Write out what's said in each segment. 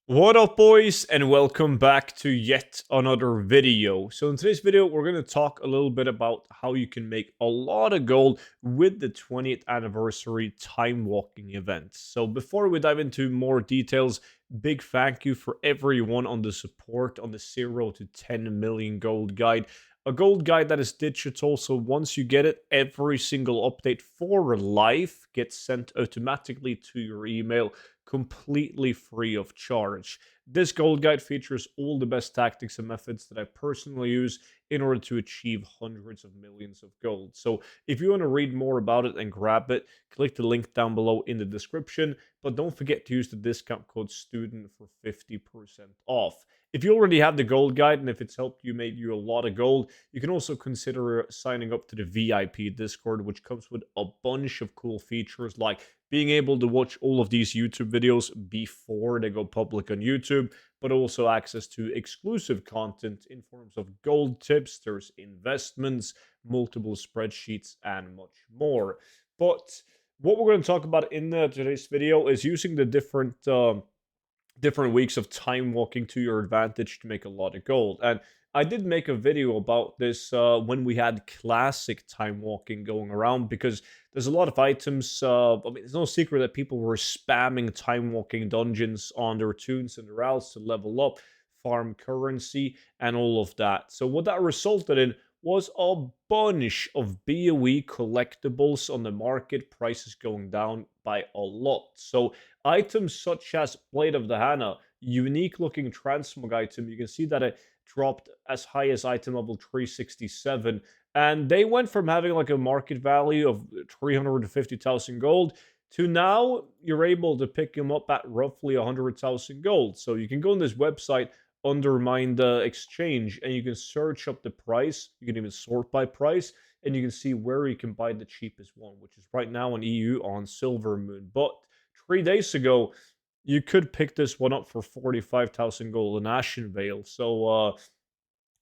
What up, boys, and welcome back to yet another video. So in today's video, we're going to talk a little bit about how you can make a lot of gold with the 20th anniversary time walking event. So before we dive into more details, big thank you for everyone on the support on the 0 to 10 million gold guide. A gold guide that is digital, so once you get it, every single update for life gets sent automatically to your email completely free of charge. This gold guide features all the best tactics and methods that I personally use in order to achieve hundreds of millions of gold. So if you want to read more about it and grab it, click the link down below in the description. But don't forget to use the discount code STUDENT for 50% off. If you already have the gold guide and if it's helped you make you a lot of gold, you can also consider signing up to the VIP Discord, which comes with a bunch of cool features like being able to watch all of these YouTube videos before they go public on YouTube, but also access to exclusive content in forms of gold tips, there's investments, multiple spreadsheets, and much more. But what we're going to talk about in today's video is using the different weeks of time walking to your advantage to make a lot of gold. And I did make a video about this when we had classic time walking going around because there's a lot of items. I mean, it's no secret that people were spamming time walking dungeons on their tunes and their routes to level up, farm currency, and all of that. So, what that resulted in was a bunch of BOE collectibles on the market, prices going down by a lot. So, items such as Blade of the Hannah, unique looking transmog item, you can see that it dropped as high as item level 367. And they went from having like a market value of 350,000 gold to now you're able to pick them up at roughly 100,000 gold. So you can go on this website, Undermine the Exchange, and you can search up the price. You can even sort by price, and you can see where you can buy the cheapest one, which is right now in EU on Silver Moon. But 3 days ago, you could pick this one up for 45,000 gold in Ashen Vale. So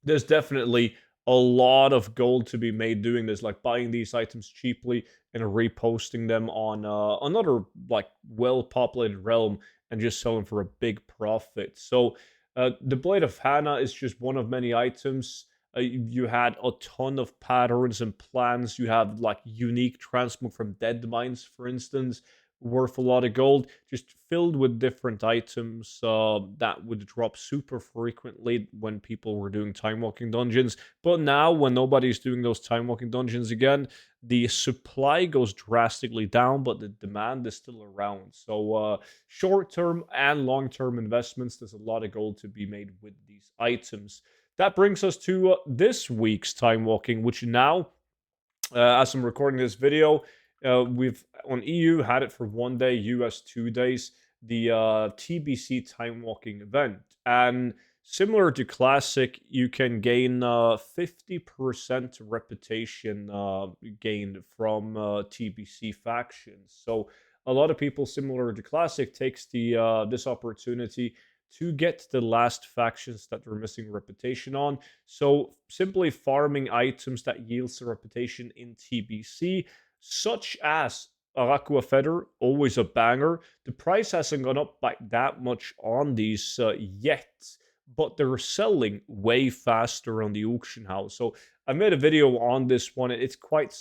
there's definitely a lot of gold to be made doing this, like buying these items cheaply and reposting them on another like well-populated realm and just selling for a big profit. So the Blade of Hannah is just one of many items. You had a ton of patterns and plans. You have like unique transmog from Dead Mines, for instance, worth a lot of gold, just filled with different items that would drop super frequently when people were doing time walking dungeons. But now, when nobody's doing those time walking dungeons again, the supply goes drastically down, but the demand is still around. So, short term and long term investments, there's a lot of gold to be made with these items. That brings us to this week's time walking, which now, as I'm recording this video, we've on EU had it for 1 day, US 2 days, the TBC time walking event. And similar to Classic, you can gain 50% reputation gained from TBC factions. So a lot of people, similar to Classic, takes the this opportunity to get the last factions that they're missing reputation on. So simply farming items that yields a reputation in TBC, such as Araqua Feather, always a banger. The price hasn't gone up by that much on these yet, but they're selling way faster on the auction house. So I made a video on this one. It's quite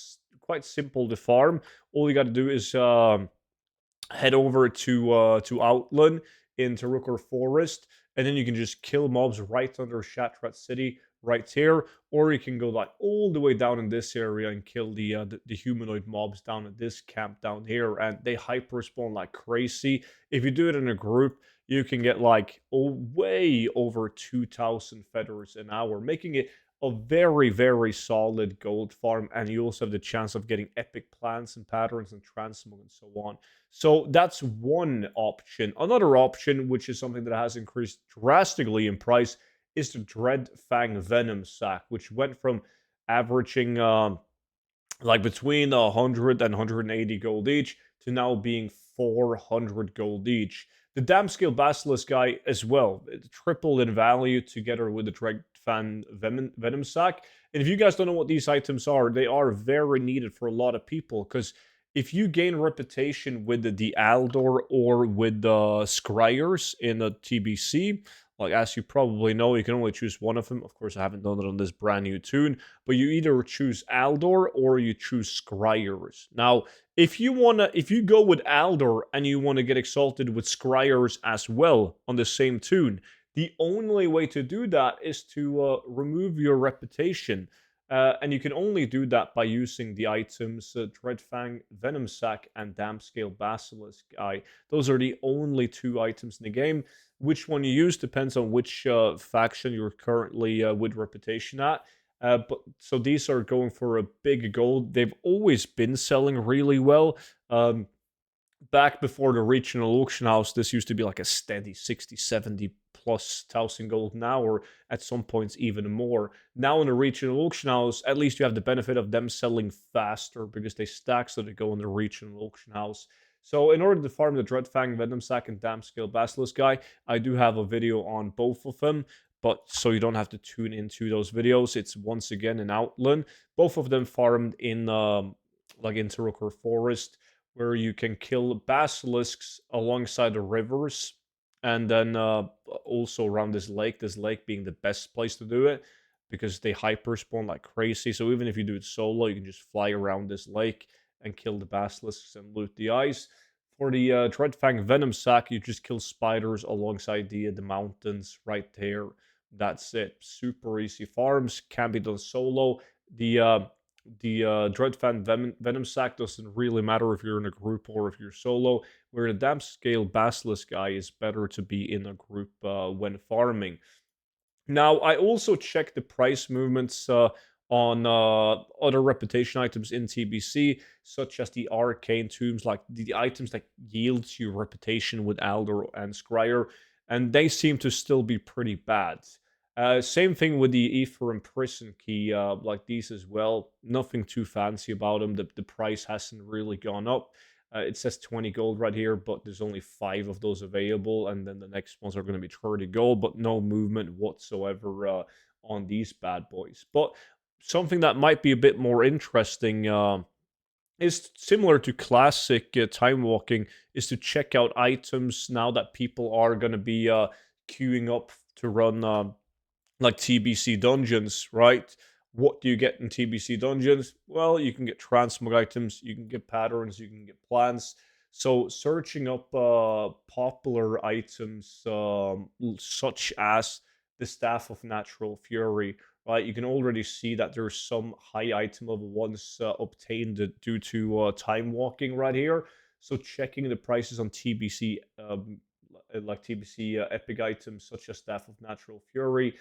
simple to farm. All you got to do is head over to Outland into Rookor Forest, and then you can just kill mobs right under Shatrat City, right here, or you can go like all the way down in this area and kill the humanoid mobs down at this camp down here, and they hyper spawn like crazy. If you do it in a group, you can get like way over 2,000 feathers an hour, making it a very, very solid gold farm, and you also have the chance of getting epic plants and patterns and transmog and so on. So that's one option. Another option, which is something that has increased drastically in price, is the Dread Fang Venom Sack, which went from averaging like between 100 and 180 gold each to now being 400 gold each. The Damscale Basilisk guy as well, it tripled in value together with the Dread Fang Venom Sack. And if you guys don't know what these items are, they are very needed for a lot of people because if you gain reputation with the Aldor or with the Scryers in a TBC, like as you probably know, you can only choose one of them. Of course, I haven't done it on this brand new tune, but you either choose Aldor or you choose Scryers. Now, if you go with Aldor and you want to get exalted with Scryers as well on the same tune, the only way to do that is to remove your reputation. And you can only do that by using the items Dreadfang, Venom Sac, and Dampscale Basilisk Eye. Those are the only two items in the game. Which one you use depends on which faction you're currently with reputation at. But so these are going for a big gold. They've always been selling really well. Back before the regional auction house, this used to be like a steady 60, 70 plus thousand gold now, or at some points even more. Now in the regional auction house, at least you have the benefit of them selling faster because they stack, so they go in the regional auction house. So in order to farm the Dreadfang, Venom Sac, and Dampscale Basilisk guy, I do have a video on both of them. But so you don't have to tune into those videos. It's once again in Outland. Both of them farmed in like in Terracore Forest, where you can kill basilisks alongside the rivers, and then also around this lake being the best place to do it because they hyper spawn like crazy. So even if you do it solo, you can just fly around this lake and kill the basilisks and loot the eyes. For the Dreadfang Venom Sac, you just kill spiders alongside the mountains right there. That's it. Super easy farms, can be done solo. The Dreadfang Venom Sac doesn't really matter if you're in a group or if you're solo, where the Dampscale Basilisk guy is better to be in a group when farming. Now, I also checked the price movements on other reputation items in TBC, such as the arcane tombs, like the items that yields you reputation with Aldor and Scryer, and they seem to still be pretty bad. Same thing with the Ether and Prison Key, like these as well. Nothing too fancy about them. The price hasn't really gone up. It says 20 gold right here, but there's only 5 of those available, and then the next ones are going to be 30 gold, but no movement whatsoever on these bad boys. But something that might be a bit more interesting is similar to classic time walking, is to check out items now that people are going to be queuing up to run like TBC dungeons, right? What do you get in TBC dungeons? Well, you can get transmog items, you can get patterns, you can get plants. So searching up popular items such as the Staff of Natural Fury, right? You can already see that there's some high item level ones obtained due to time walking right here. So checking the prices on TBC, like TBC epic items such as Staff of Natural Fury,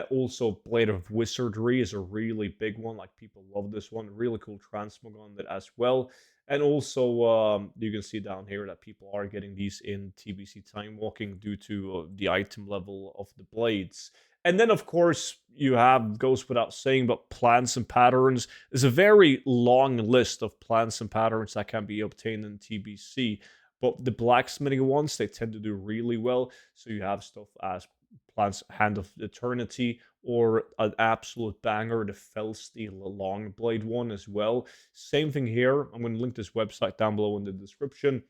also, Blade of Wizardry is a really big one. Like, people love this one. Really cool transmog on it as well. And also, you can see down here that people are getting these in TBC Time Walking due to the item level of the blades. And then, of course, you have, goes without saying, but plants and patterns. There's a very long list of plants and patterns that can be obtained in TBC. But the blacksmithing ones, they tend to do really well. So you have stuff as Plant's Hand of Eternity, or an absolute banger, the Felsteel Longblade one as well. Same thing here. I'm going to link this website down below in the description,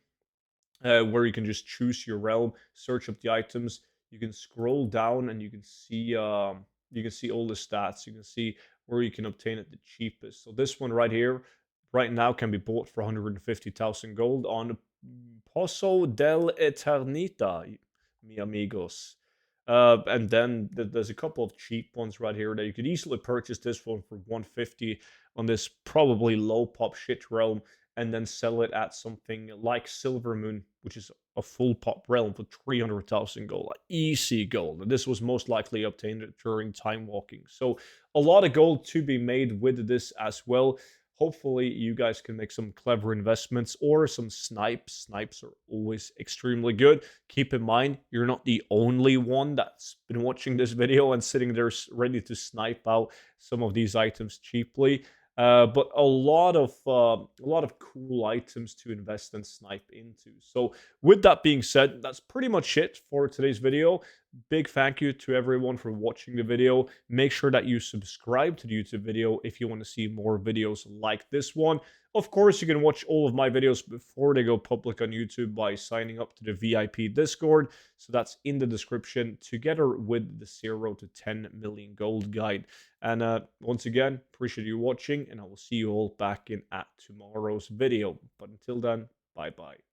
where you can just choose your realm, search up the items. You can scroll down and you can see all the stats. You can see where you can obtain it the cheapest. So this one right here, right now, can be bought for 150,000 gold on Pozo del Eternita, mi amigos. And then there's a couple of cheap ones right here that you could easily purchase this one for 150 on this probably low pop shit realm, and then sell it at something like Silver Moon, which is a full pop realm, for 300,000 gold, like easy gold. And this was most likely obtained during time walking. So a lot of gold to be made with this as well. Hopefully you guys can make some clever investments or some snipes. Snipes are always extremely good. Keep in mind, you're not the only one that's been watching this video and sitting there ready to snipe out some of these items cheaply. But a lot of cool items to invest and snipe into. So with that being said, that's pretty much it for today's video. big thank you to everyone for watching the video. Make sure that you subscribe to the YouTube video if you want to see more videos like this one. Of course, you can watch all of my videos before they go public on YouTube by signing up to the VIP Discord. So that's in the description, together with the 0 to 10 million gold guide. And once again, appreciate you watching, and I will see you all back in at tomorrow's video. But until then, bye bye.